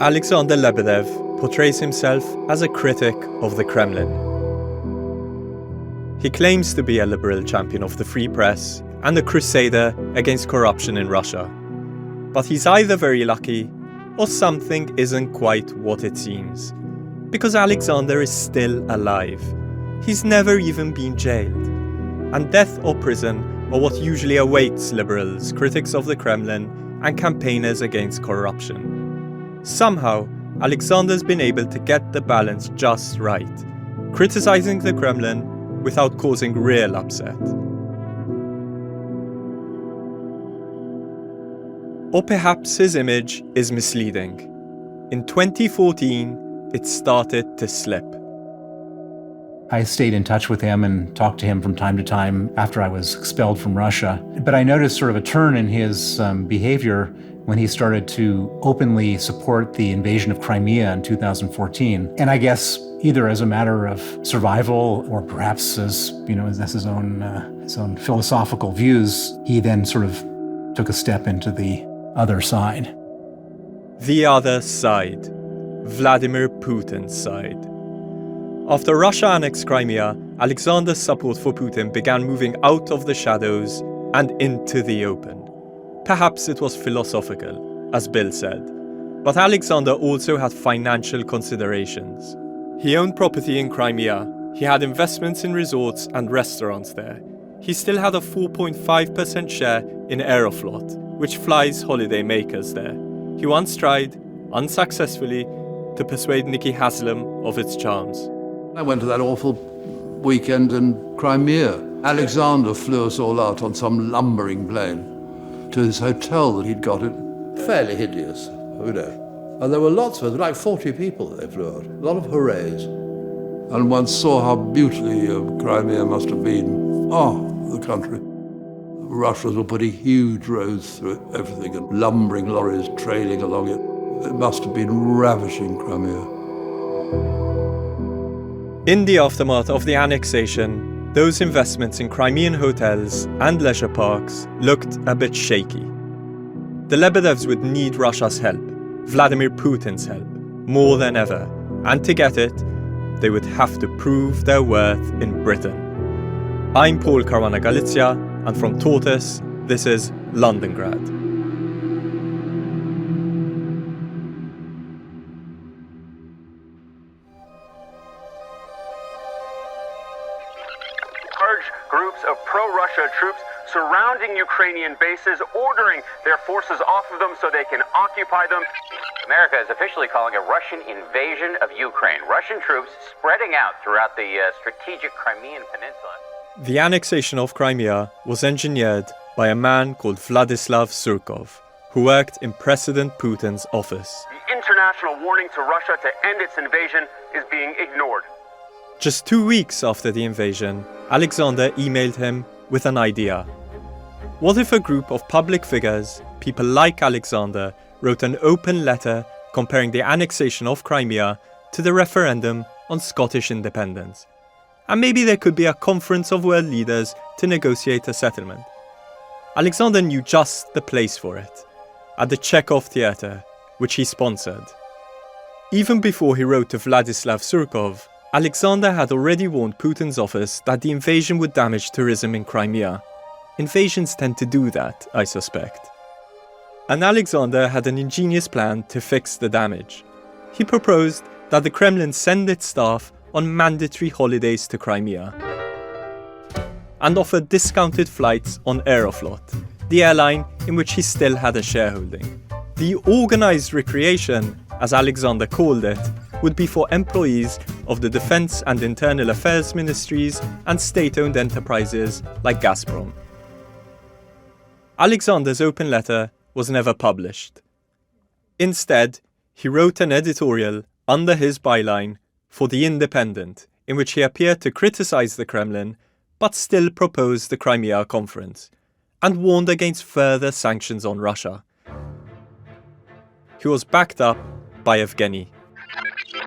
Alexander Lebedev portrays himself as a critic of the Kremlin. He claims to be a liberal champion of the free press and a crusader against corruption in Russia. But he's either very lucky or something isn't quite what it seems. Because Alexander is still alive. He's never even been jailed. And death or prison are what usually awaits liberals, critics of the Kremlin, and campaigners against corruption. Somehow, Alexander's been able to get the balance just right, criticizing the Kremlin without causing real upset. Or perhaps his image is misleading. In 2014, it started to slip. I stayed in touch with him and talked to him from time to time after I was expelled from Russia. But I noticed sort of a turn in his behavior when he started to openly support the invasion of Crimea in 2014. And I guess either as a matter of survival or perhaps as his own philosophical views, he then sort of took a step into the other side. The other side. Vladimir Putin's side. After Russia annexed Crimea, Alexander's support for Putin began moving out of the shadows and into the open. Perhaps it was philosophical, as Bill said, but Alexander also had financial considerations. He owned property in Crimea, he had investments in resorts and restaurants there. He still had a 4.5% share in Aeroflot, which flies holiday makers there. He once tried, unsuccessfully, to persuade Nikki Haslam of its charms. I went to that awful weekend in Crimea. Alexander flew us all out on some lumbering plane to his hotel that he'd got it. Fairly hideous, And there were lots of us, like 40 people they flew out. A lot of hoorays. And one saw how beautifully Crimea must have been. The country. Russians were putting huge roads through it, everything, and lumbering lorries trailing along it. It must have been ravishing, Crimea. In the aftermath of the annexation, those investments in Crimean hotels and leisure parks looked a bit shaky. The Lebedevs would need Russia's help, Vladimir Putin's help, more than ever, and to get it, they would have to prove their worth in Britain. I'm Caruana Galizia, and from Tortoise, this is Londongrad. Groups of pro-Russia troops surrounding Ukrainian bases, ordering their forces off of them so they can occupy them. America is officially calling a Russian invasion of Ukraine. Russian troops spreading out throughout the strategic Crimean Peninsula. The annexation of Crimea was engineered by a man called Vladislav Surkov, who worked in President Putin's office. The international warning to Russia to end its invasion is being ignored. Just 2 weeks after the invasion, Alexander emailed him with an idea. What if a group of public figures, people like Alexander, wrote an open letter comparing the annexation of Crimea to the referendum on Scottish independence? And maybe there could be a conference of world leaders to negotiate a settlement. Alexander knew just the place for it, at the Chekhov Theatre, which he sponsored. Even before he wrote to Vladislav Surkov, Alexander had already warned Putin's office that the invasion would damage tourism in Crimea. Invasions tend to do that, I suspect. And Alexander had an ingenious plan to fix the damage. He proposed that the Kremlin send its staff on mandatory holidays to Crimea and offered discounted flights on Aeroflot, the airline in which he still had a shareholding. The organized recreation, as Alexander called it, would be for employees of the Defense and Internal Affairs Ministries and state-owned enterprises like Gazprom. Alexander's open letter was never published. Instead, he wrote an editorial under his byline for The Independent, in which he appeared to criticize the Kremlin, but still proposed the Crimea Conference, and warned against further sanctions on Russia. He was backed up by Evgeny.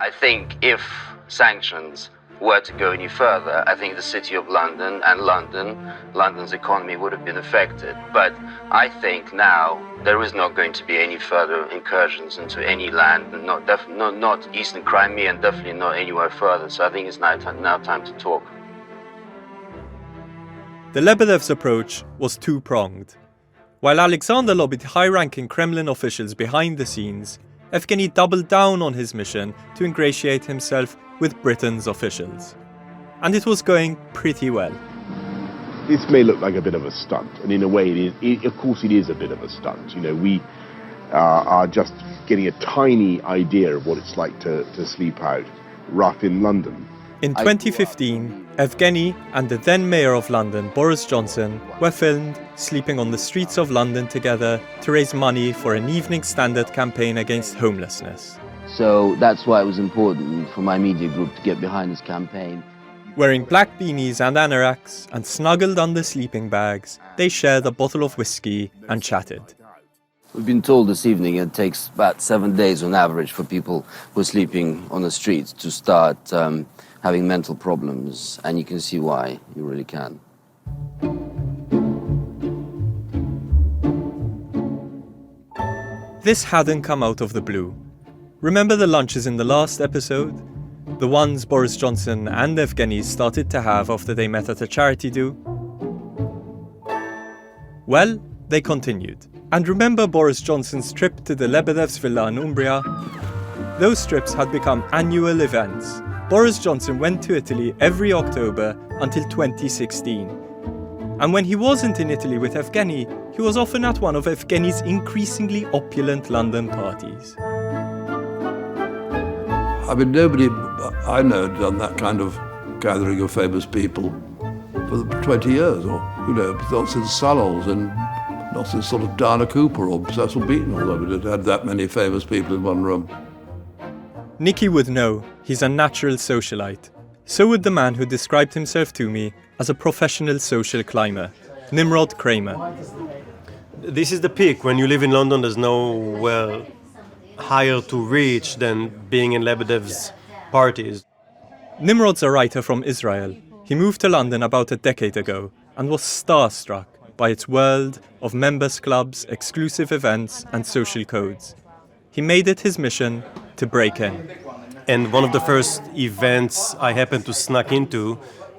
I think if sanctions were to go any further, I think the city of London and London's economy would have been affected. But I think now there is not going to be any further incursions into any land, and not Eastern Crimea, and definitely not anywhere further. So I think it's now time to talk. The Lebedev's approach was two-pronged. While Alexander lobbied high-ranking Kremlin officials behind the scenes, Evgeny doubled down on his mission to ingratiate himself with Britain's officials. And it was going pretty well. This may look like a bit of a stunt, and in a way, of course it is a bit of a stunt. You know, we are just getting a tiny idea of what it's like to sleep out rough in London. In 2015, Evgeny and the then Mayor of London, Boris Johnson, were filmed sleeping on the streets of London together to raise money for an Evening Standard campaign against homelessness. So that's why it was important for my media group to get behind this campaign. Wearing black beanies and anoraks and snuggled under sleeping bags, they shared a bottle of whiskey and chatted. We've been told this evening it takes about 7 days on average for people who are sleeping on the streets to start having mental problems, and you can see why. You really can. This hadn't come out of the blue. Remember the lunches in the last episode? The ones Boris Johnson and Evgeny started to have after they met at a charity do? Well, they continued. And remember Boris Johnson's trip to the Lebedev's villa in Umbria? Those trips had become annual events. Boris Johnson went to Italy every October until 2016. And when he wasn't in Italy with Evgeny, he was often at one of Evgeny's increasingly opulent London parties. I mean, nobody I know had done that kind of gathering of famous people for 20 years, or, you know, not since Salons and not since sort of Diana Cooper or Cecil Beaton, although it had that many famous people in one room. Nicky would know he's a natural socialite. So would the man who described himself to me as a professional social climber, Nimrod Kramer. This is the peak. When you live in London, there's nowhere higher to reach than being in Lebedev's parties. Nimrod's a writer from Israel. He moved to London about a decade ago and was starstruck by its world of members' clubs, exclusive events and social codes. He made it his mission to break in. And one of the first events I happened to snuck into,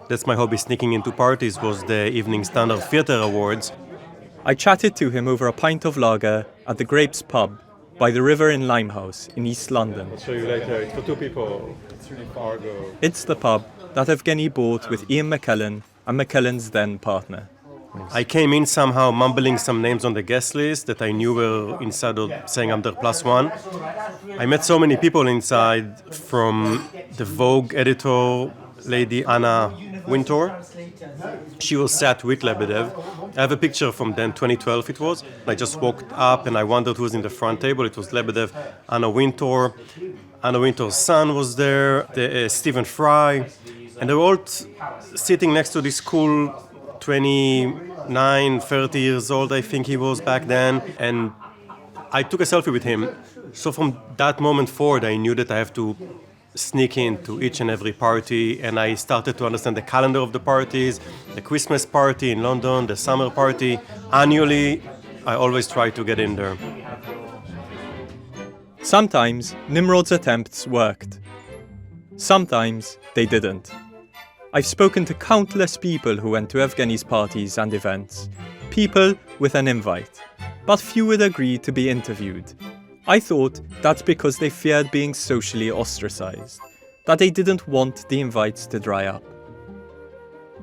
that's my hobby, sneaking into parties, was the Evening Standard Theatre Awards. I chatted to him over a pint of lager at the Grapes pub by the river in Limehouse in East London. I'll show you later. It's for two people. It's really cargo. It's the pub that Evgeny bought with Ian McKellen and McKellen's then partner. I came in somehow mumbling some names on the guest list that I knew were inside of saying I'm there +1. I met so many people inside, from the Vogue editor, Lady Anna Wintour. She was sat with Lebedev. I have a picture from then, 2012 it was. I just walked up and I wondered who was in the front table. It was Lebedev, Anna Wintour. Anna Wintour's son was there, Stephen Fry. And they were all sitting next to this cool 29, 30 years old, I think he was back then. And I took a selfie with him. So from that moment forward, I knew that I have to sneak into each and every party, and I started to understand the calendar of the parties, the Christmas party in London, the summer party. Annually, I always try to get in there. Sometimes Nimrod's attempts worked. Sometimes they didn't. I've spoken to countless people who went to Evgeny's parties and events. People with an invite. But few would agree to be interviewed. I thought that's because they feared being socially ostracized, that they didn't want the invites to dry up.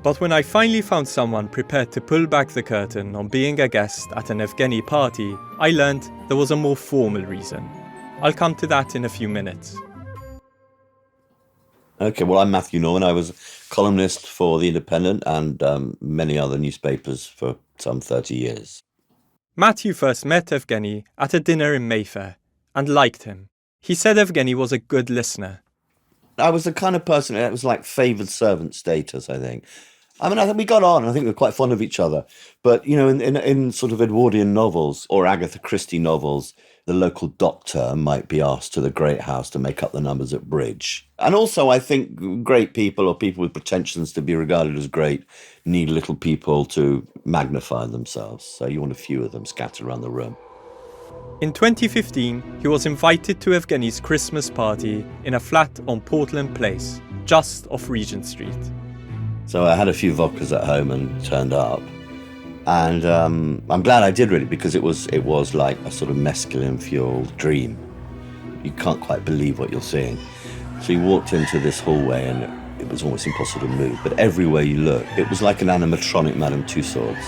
But when I finally found someone prepared to pull back the curtain on being a guest at an Evgeny party, I learned there was a more formal reason. I'll come to that in a few minutes. Okay, well, I'm Matthew Norman. I was a columnist for The Independent and many other newspapers for some 30 years. Matthew first met Evgeny at a dinner in Mayfair and liked him. He said Evgeny was a good listener. I was the kind of person that was like favoured servant status, I think. I mean, I think we got on. I think we were quite fond of each other. But, you know, in sort of Edwardian novels or Agatha Christie novels, the local doctor might be asked to the great house to make up the numbers at bridge. And also, I think great people or people with pretensions to be regarded as great need little people to magnify themselves. So you want a few of them scattered around the room. In 2015, he was invited to Evgeny's Christmas party in a flat on Portland Place, just off Regent Street. So I had a few vodkas at home and turned up. And I'm glad I did, really, because it was like a sort of mescaline-fueled dream. You can't quite believe what you're seeing. So you walked into this hallway and it was almost impossible to move. But everywhere you look, it was like an animatronic Madame Tussauds.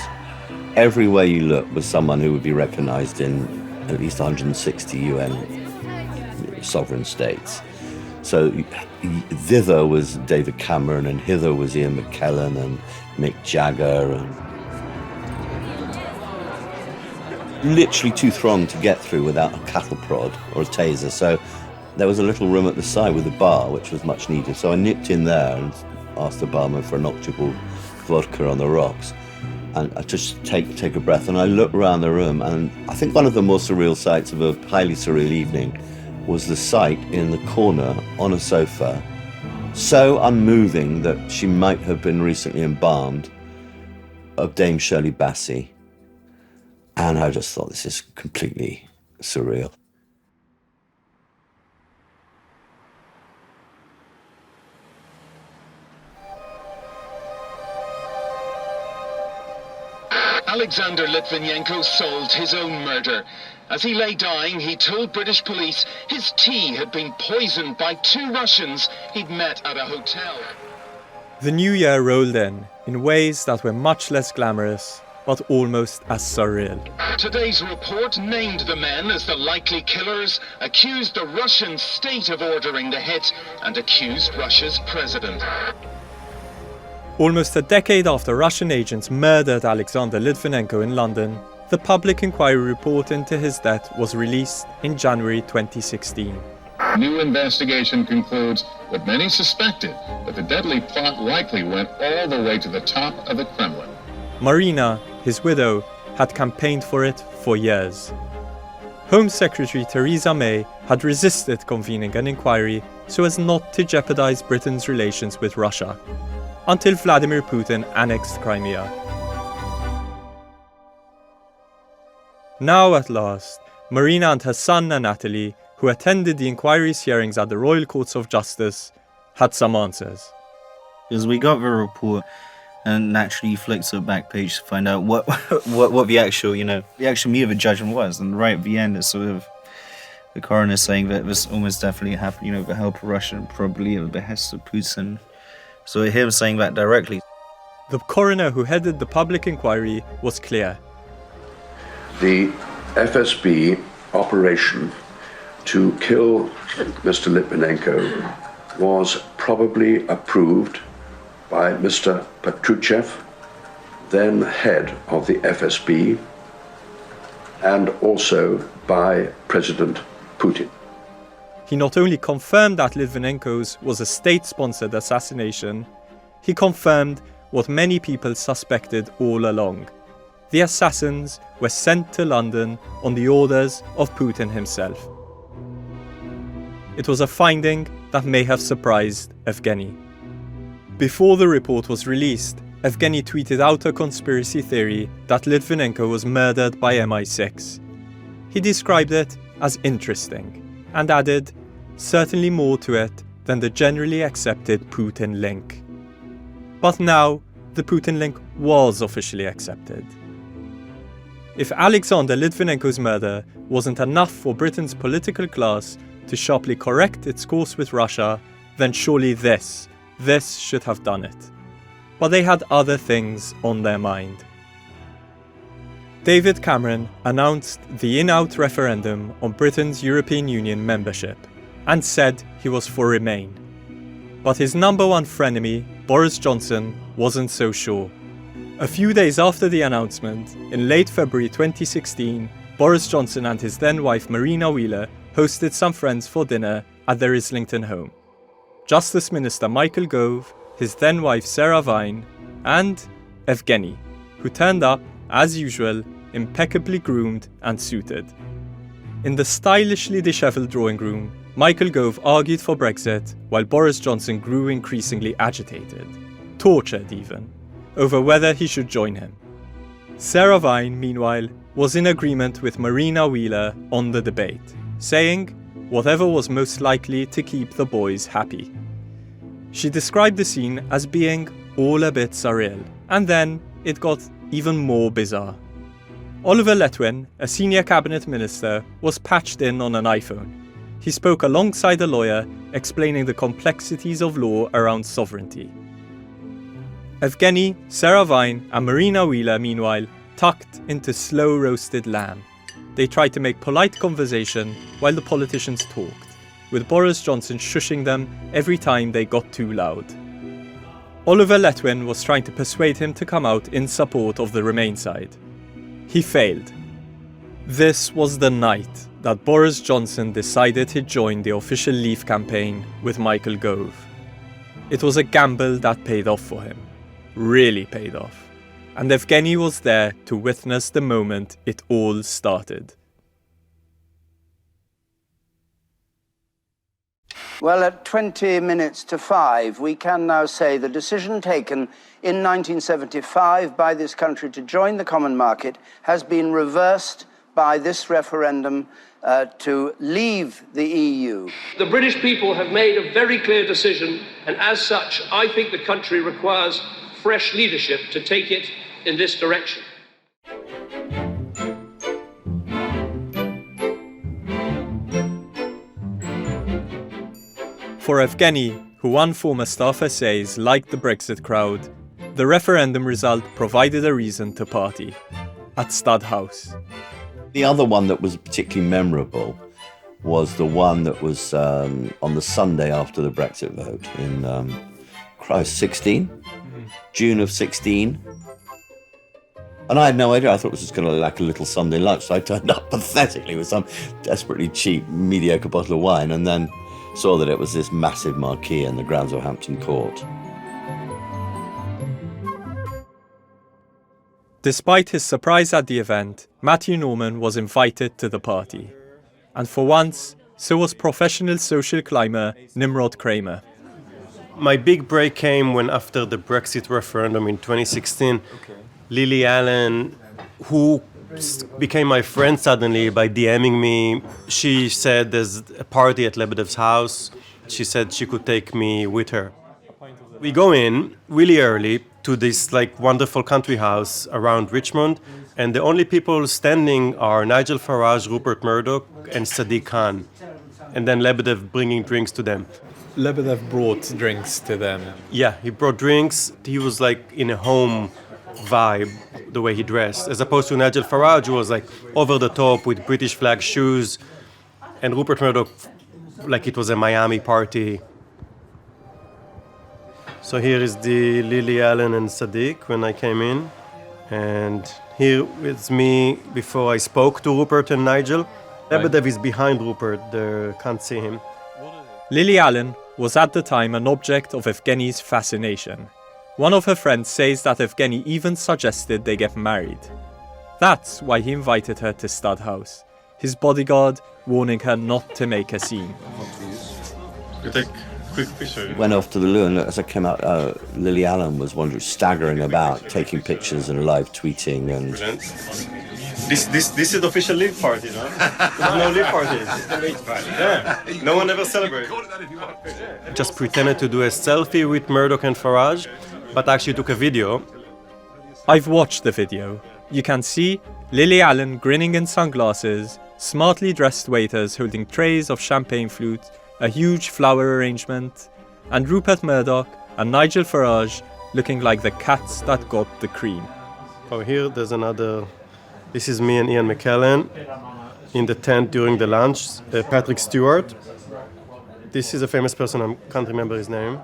Everywhere you look was someone who would be recognised in at least 160 UN sovereign states. So thither was David Cameron, and hither was Ian McKellen and Mick Jagger, and literally too thronged to get through without a cattle prod or a taser. So there was a little room at the side with a bar, which was much needed. So I nipped in there and asked the barman for an octuple vodka on the rocks. And I just take a breath, and I looked around the room, and I think one of the more surreal sights of a highly surreal evening was the sight in the corner on a sofa, so unmoving that she might have been recently embalmed, of Dame Shirley Bassey. And I just thought, this is completely surreal. Alexander Litvinenko solved his own murder. As he lay dying, he told British police his tea had been poisoned by 2 Russians he'd met at a hotel. The new year rolled in ways that were much less glamorous, but almost as surreal. Today's report named the men as the likely killers, accused the Russian state of ordering the hit, and accused Russia's president. Almost a decade after Russian agents murdered Alexander Litvinenko in London, the public inquiry report into his death was released in January 2016. New investigation concludes that many suspected that the deadly plot likely went all the way to the top of the Kremlin. Marina, his widow, had campaigned for it for years. Home Secretary Theresa May had resisted convening an inquiry so as not to jeopardize Britain's relations with Russia, until Vladimir Putin annexed Crimea. Now, at last, Marina and her son Natalie, who attended the inquiry's hearings at the Royal Courts of Justice, had some answers. Because we got the report, and naturally you flick to the back page to find out what the actual meat of the judgment was. And right at the end, it's sort of the coroner saying that this almost definitely happened, with the help of Russia and probably at the behest of Putin. So him saying that directly. The coroner who headed the public inquiry was clear. The FSB operation to kill Mr. Litvinenko was probably approved by Mr. Petruchev, then head of the FSB, and also by President Putin. He not only confirmed that Litvinenko's was a state-sponsored assassination, he confirmed what many people suspected all along. The assassins were sent to London on the orders of Putin himself. It was a finding that may have surprised Evgeny. Before the report was released, Evgeny tweeted out a conspiracy theory that Litvinenko was murdered by MI6. He described it as interesting and added, certainly more to it than the generally accepted Putin link. But now, the Putin link was officially accepted. If Alexander Litvinenko's murder wasn't enough for Britain's political class to sharply correct its course with Russia, then surely this should have done it. But they had other things on their mind. David Cameron announced the in-out referendum on Britain's European Union membership and said he was for Remain. But his number one frenemy, Boris Johnson, wasn't so sure. A few days after the announcement, in late February 2016, Boris Johnson and his then-wife Marina Wheeler hosted some friends for dinner at their Islington home. Justice Minister Michael Gove, his then-wife Sarah Vine, and Evgeny, who turned up, as usual, impeccably groomed and suited. In the stylishly dishevelled drawing room, Michael Gove argued for Brexit while Boris Johnson grew increasingly agitated, tortured even, over whether he should join him. Sarah Vine, meanwhile, was in agreement with Marina Wheeler on the debate, saying whatever was most likely to keep the boys happy. She described the scene as being all a bit surreal, and then it got even more bizarre. Oliver Letwin, a senior cabinet minister, was patched in on an iPhone. He spoke alongside a lawyer, explaining the complexities of law around sovereignty. Evgeny, Sarah Vine, and Marina Wheeler, meanwhile, tucked into slow-roasted lamb. They tried to make polite conversation while the politicians talked, with Boris Johnson shushing them every time they got too loud. Oliver Letwin was trying to persuade him to come out in support of the Remain side. He failed. This was the night that Boris Johnson decided he'd join the official Leave campaign with Michael Gove. It was a gamble that paid off for him. Really paid off. And Evgeny was there to witness the moment it all started. Well, at 20 minutes to 5, we can now say the decision taken in 1975 by this country to join the common market has been reversed by this referendum to leave the EU. The British people have made a very clear decision, and as such, I think the country requires fresh leadership to take it in this direction. For Evgeny, who one former staffer says liked the Brexit crowd, the referendum result provided a reason to party at Stud House. The other one that was particularly memorable was the one that was on the Sunday after the Brexit vote in 16? June of 16. And I had no idea. I thought it was just going to be like a little Sunday lunch. So I turned up pathetically with some desperately cheap, mediocre bottle of wine and then saw that it was this massive marquee in the grounds of Hampton Court. Despite his surprise at the event, Matthew Norman was invited to the party. And for once, so was professional social climber Nimrod Kramer. My big break came when, after the Brexit referendum in 2016, Lily Allen, who became my friend suddenly by DMing me, she said there's a party at Lebedev's house. She said she could take me with her. We go in really early to this wonderful country house around Richmond, and the only people standing are Nigel Farage, Rupert Murdoch, and Sadiq Khan, and then Lebedev bringing drinks to them. Lebedev brought drinks to them. Yeah, he brought drinks. He was in a home vibe, the way he dressed, as opposed to Nigel Farage, who was over the top with British flag shoes, and Rupert Murdoch like it was a Miami party. So here is the Lily Allen and Sadiq when I came in, and here is me before I spoke to Rupert and Nigel. Lebedev is behind Rupert, they can't see him. Lily Allen was at the time an object of Evgeny's fascination. One of her friends says that Evgeny even suggested they get married. That's why he invited her to Stud House, his bodyguard warning her not to make a scene. You take a quick picture. Went off to the loo, and as I came out, Lily Allen was staggering about, taking pictures and live tweeting. And This is the official Leave party, no? There's no Leave parties. Yeah. No one ever celebrates. Just pretended to do a selfie with Murdoch and Farage, but actually took a video. I've watched the video. You can see Lily Allen grinning in sunglasses, smartly dressed waiters holding trays of champagne flute, a huge flower arrangement, and Rupert Murdoch and Nigel Farage looking like the cats that got the cream. Oh, here there's another. This is me and Ian McKellen in the tent during the lunch. Patrick Stewart. This is a famous person, I can't remember his name.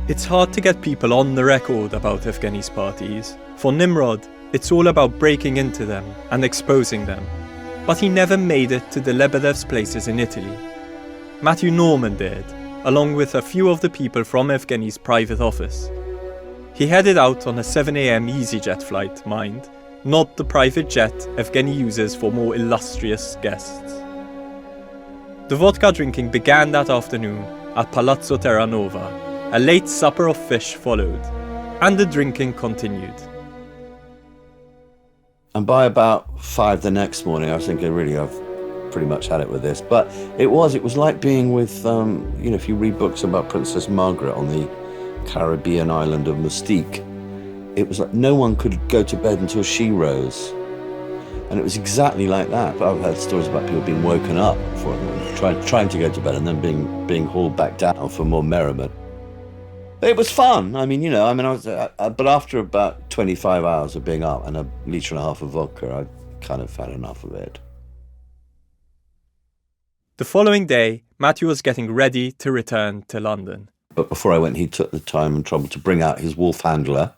It's hard to get people on the record about Evgeny's parties. For Nimrod, it's all about breaking into them and exposing them. but he never made it to the Lebedev's places in Italy. Matthew Norman did, along with a few of the people from Evgeny's private office. He headed out on a 7 a.m. EasyJet flight, mind, not the private jet Evgeny uses for more illustrious guests. The vodka drinking began that afternoon at Palazzo Terranova. A late supper of fish followed, and the drinking continued. And by about 5 the next morning, I was thinking, really, I've pretty much had it with this. But it was like being with, if you read books about Princess Margaret on the Caribbean island of Mystique, it was like no one could go to bed until she rose. And it was exactly like that. But I've heard stories about people being woken up for trying to go to bed and then being hauled back down for more merriment. It was fun. I was, but after about 25 hours of being up and a litre and a half of vodka, I kind of had enough of it. The following day, Matthew was getting ready to return to London. But before I went, he took the time and trouble to bring out his wolf handler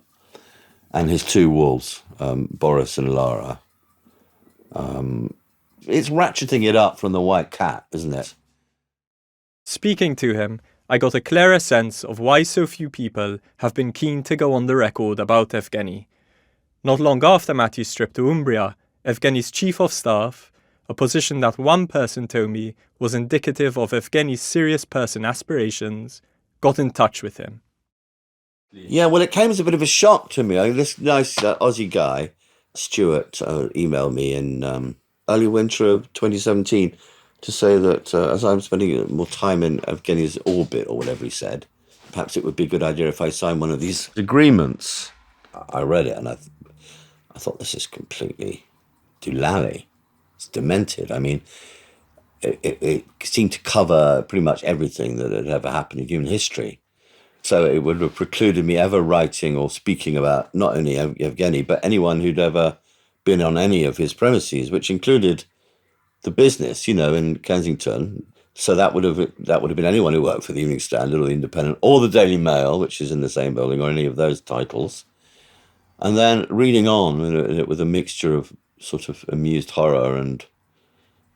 and his 2 wolves, Boris and Lara. It's ratcheting it up from the White Cat, isn't it? Speaking to him, I got a clearer sense of why so few people have been keen to go on the record about Evgeny. Not long after Matthew's trip to Umbria, Evgeny's chief of staff, a position that one person told me was indicative of Evgeny's serious person aspirations, got in touch with him. Yeah, well, it came as a bit of a shock to me. This nice Aussie guy, Stuart, emailed me in early winter of 2017 to say that as I'm spending more time in Evgeny's orbit, or whatever he said, perhaps it would be a good idea if I signed one of these agreements. I read it and I thought, this is completely doolally. It's demented. I mean, it seemed to cover pretty much everything that had ever happened in human history. So it would have precluded me ever writing or speaking about not only Evgeny, but anyone who'd ever been on any of his premises, which included the business, in Kensington. So that would have been anyone who worked for the Evening Standard or the Independent or the Daily Mail, which is in the same building, or any of those titles. And then reading on with a mixture of sort of amused horror and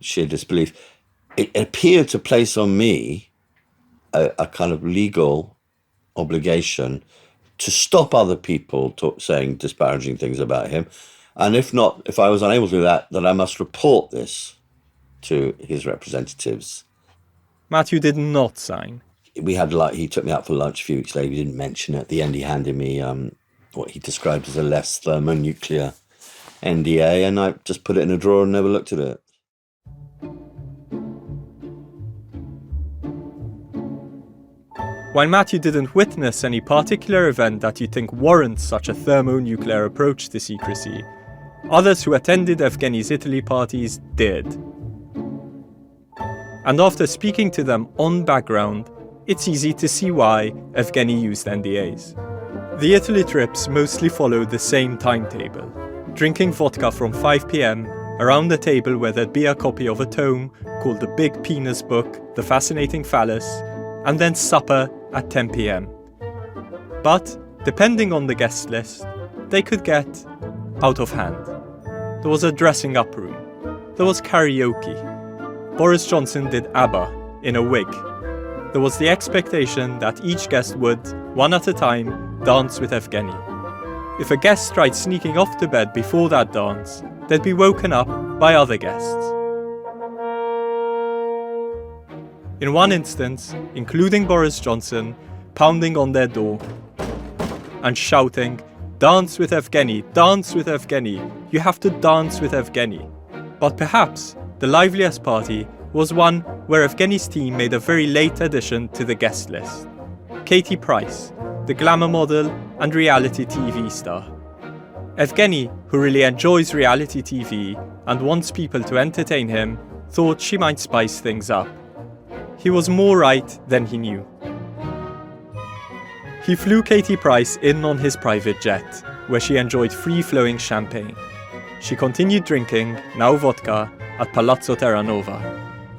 sheer disbelief, it appeared to place on me a kind of legal obligation to stop other people saying disparaging things about him. And if I was unable to do that, then I must report this to his representatives. Matthew did not sign. He took me out for lunch a few weeks later. He didn't mention it. At the end, he handed me what he described as a less thermonuclear NDA, and I just put it in a drawer and never looked at it. While Matthew didn't witness any particular event that you think warrants such a thermonuclear approach to secrecy, others who attended Evgeny's Italy parties did. And after speaking to them on background, it's easy to see why Evgeny used NDAs. The Italy trips mostly followed the same timetable, drinking vodka from 5 p.m. around the table where there'd be a copy of a tome called The Big Penis Book, The Fascinating Phallus, and then supper at 10 p.m. But, depending on the guest list, they could get out of hand. There was a dressing up room. There was karaoke. Boris Johnson did ABBA in a wig. There was the expectation that each guest would, one at a time, dance with Evgeny. If a guest tried sneaking off to bed before that dance, they'd be woken up by other guests. In one instance, including Boris Johnson, pounding on their door and shouting, "Dance with Evgeny, dance with Evgeny, you have to dance with Evgeny." But perhaps the liveliest party was one where Evgeny's team made a very late addition to the guest list. Katie Price, the glamour model and reality TV star. Evgeny, who really enjoys reality TV and wants people to entertain him, thought she might spice things up. He was more right than he knew. He flew Katie Price in on his private jet, where she enjoyed free-flowing champagne. She continued drinking, now vodka, at Palazzo Terranova,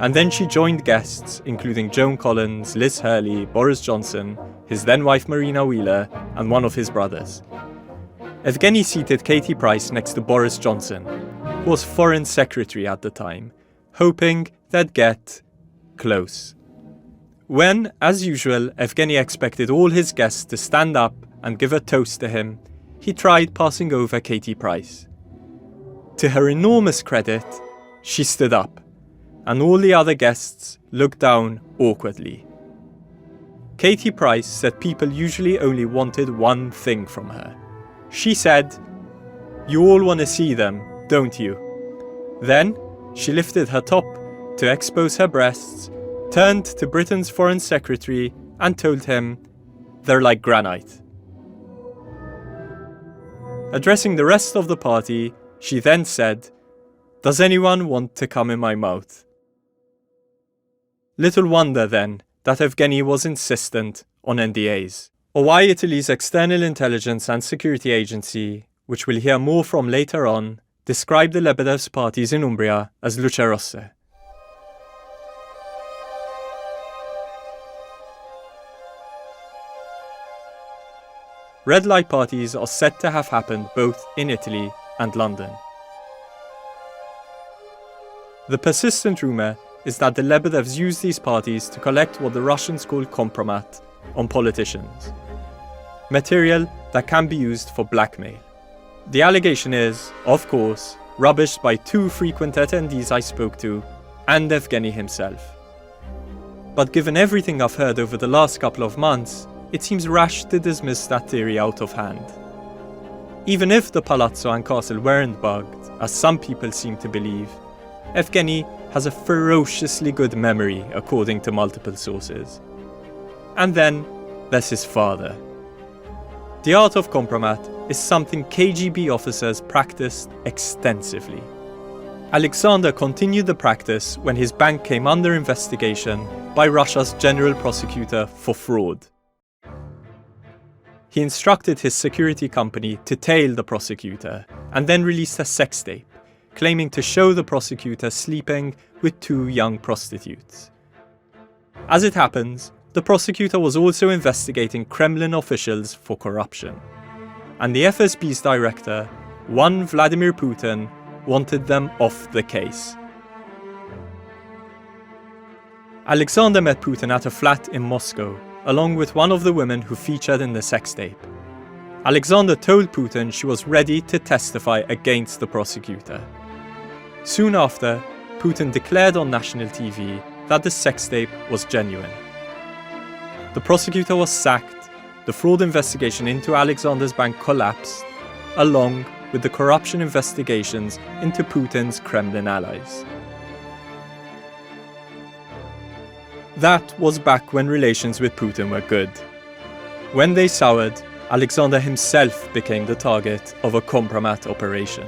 and then she joined guests including Joan Collins, Liz Hurley, Boris Johnson, his then-wife Marina Wheeler, and one of his brothers. Evgeny seated Katie Price next to Boris Johnson, was Foreign Secretary at the time, hoping they'd get close. When, as usual, Evgeny expected all his guests to stand up and give a toast to him, he tried passing over Katie Price. To her enormous credit, she stood up, and all the other guests looked down awkwardly. Katie Price said people usually only wanted one thing from her. She said, "You all want to see them, don't you?" Then she lifted her top to expose her breasts, turned to Britain's Foreign Secretary and told him, "They're like granite." Addressing the rest of the party, she then said, "Does anyone want to come in my mouth?" Little wonder then that Evgeny was insistent on NDAs, or why Italy's External Intelligence and Security Agency, which we'll hear more from later on, described the Lebedev's parties in Umbria as luce rosse. Red light parties are said to have happened both in Italy and London. The persistent rumour is that the Lebedevs used these parties to collect what the Russians call compromat on politicians, material that can be used for blackmail. The allegation is, of course, rubbished by two frequent attendees I spoke to and Evgeny himself. But given everything I've heard over the last couple of months, it seems rash to dismiss that theory out of hand. Even if the palazzo and castle weren't bugged, as some people seem to believe, Evgeny has a ferociously good memory according to multiple sources. And then there's his father. The art of compromat is something KGB officers practiced extensively. Alexander continued the practice when his bank came under investigation by Russia's general prosecutor for fraud. He instructed his security company to tail the prosecutor and then released a sex tape, claiming to show the prosecutor sleeping with two young prostitutes. As it happens, the prosecutor was also investigating Kremlin officials for corruption. And the FSB's director, one Vladimir Putin, wanted them off the case. Alexander met Putin at a flat in Moscow, along with one of the women who featured in the sex tape. Alexander told Putin she was ready to testify against the prosecutor. Soon after, Putin declared on national TV that the sex tape was genuine. The prosecutor was sacked, the fraud investigation into Alexander's bank collapsed, along with the corruption investigations into Putin's Kremlin allies. That was back when relations with Putin were good. When they soured, Alexander himself became the target of a compromat operation.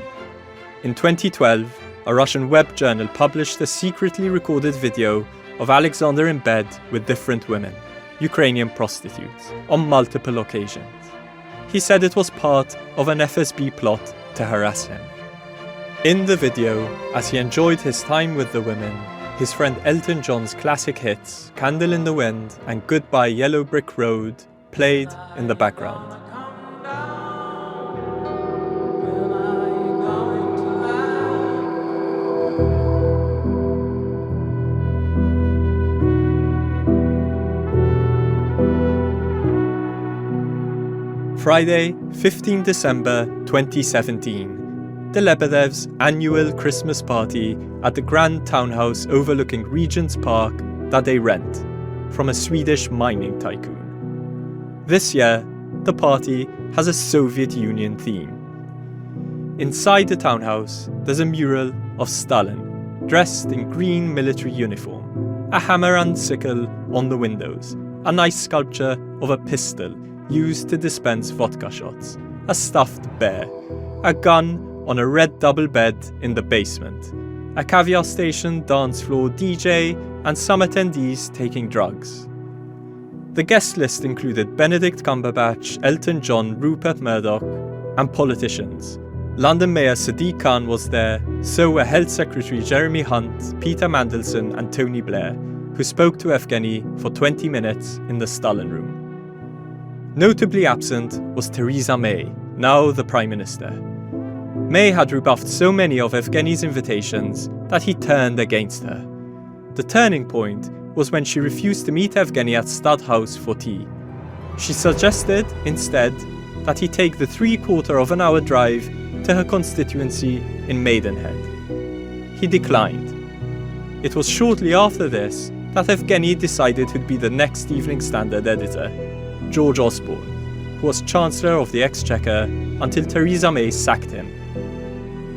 In 2012, a Russian web journal published a secretly recorded video of Alexander in bed with different women, Ukrainian prostitutes, on multiple occasions. He said it was part of an FSB plot to harass him. In the video, as he enjoyed his time with the women, his friend Elton John's classic hits, Candle in the Wind and Goodbye Yellow Brick Road, played in the background. Friday, 15 December 2017. The Lebedevs' annual Christmas party at the grand townhouse overlooking Regent's Park that they rent from a Swedish mining tycoon. This year, the party has a Soviet Union theme. Inside the townhouse, there's a mural of Stalin, dressed in green military uniform, a hammer and sickle on the windows, a nice sculpture of a pistol used to dispense vodka shots, a stuffed bear, a gun on a red double bed in the basement, a caviar station, dance floor, DJ, and some attendees taking drugs. The guest list included Benedict Cumberbatch, Elton John, Rupert Murdoch, and politicians. London Mayor Sadiq Khan was there, so were Health Secretary Jeremy Hunt, Peter Mandelson, and Tony Blair, who spoke to Evgeny for 20 minutes in the Stalin Room. Notably absent was Theresa May, now the Prime Minister. May had rebuffed so many of Evgeny's invitations that he turned against her. The turning point was when she refused to meet Evgeny at Stud House for tea. She suggested, instead, that he take the 3/4-hour drive to her constituency in Maidenhead. He declined. It was shortly after this that Evgeny decided who'd be the next Evening Standard editor, George Osborne, who was Chancellor of the Exchequer until Theresa May sacked him.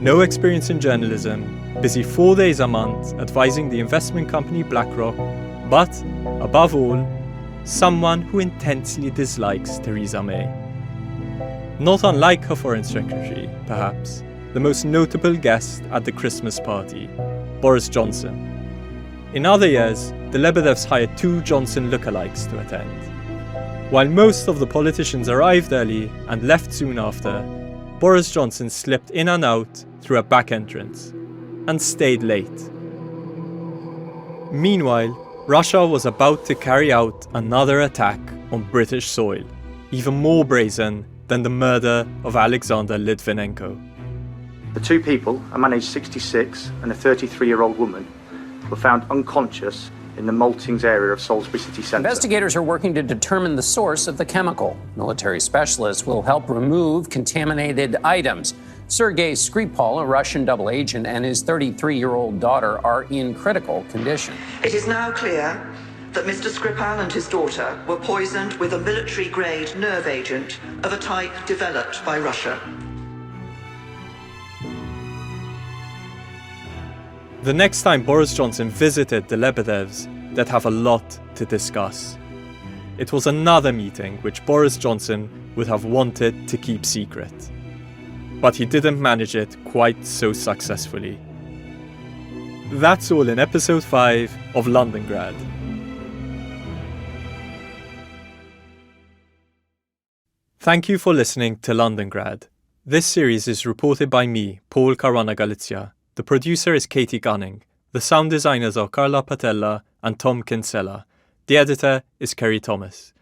No experience in journalism, busy 4 days a month advising the investment company BlackRock, but, above all, someone who intensely dislikes Theresa May. Not unlike her foreign secretary, perhaps, the most notable guest at the Christmas party, Boris Johnson. In other years, the Lebedevs hired 2 Johnson lookalikes to attend. While most of the politicians arrived early and left soon after, Boris Johnson slipped in and out through a back entrance and stayed late. Meanwhile, Russia was about to carry out another attack on British soil, even more brazen than the murder of Alexander Litvinenko. The 2 people, a man aged 66 and a 33-year-old woman, were found unconscious in the Maltings area of Salisbury city centre. Investigators are working to determine the source of the chemical. Military specialists will help remove contaminated items. Sergei Skripal, a Russian double agent, and his 33-year-old daughter are in critical condition. It is now clear that Mr. Skripal and his daughter were poisoned with a military-grade nerve agent of a type developed by Russia. The next time Boris Johnson visited the Lebedevs, they'd have a lot to discuss. It was another meeting which Boris Johnson would have wanted to keep secret. But he didn't manage it quite so successfully. That's all in episode 5 of Londongrad. Thank you for listening to Londongrad. This series is reported by me, Paul Caruana Galizia. The producer is Katie Gunning. The sound designers are Carla Patella and Tom Kinsella. The editor is Kerry Thomas.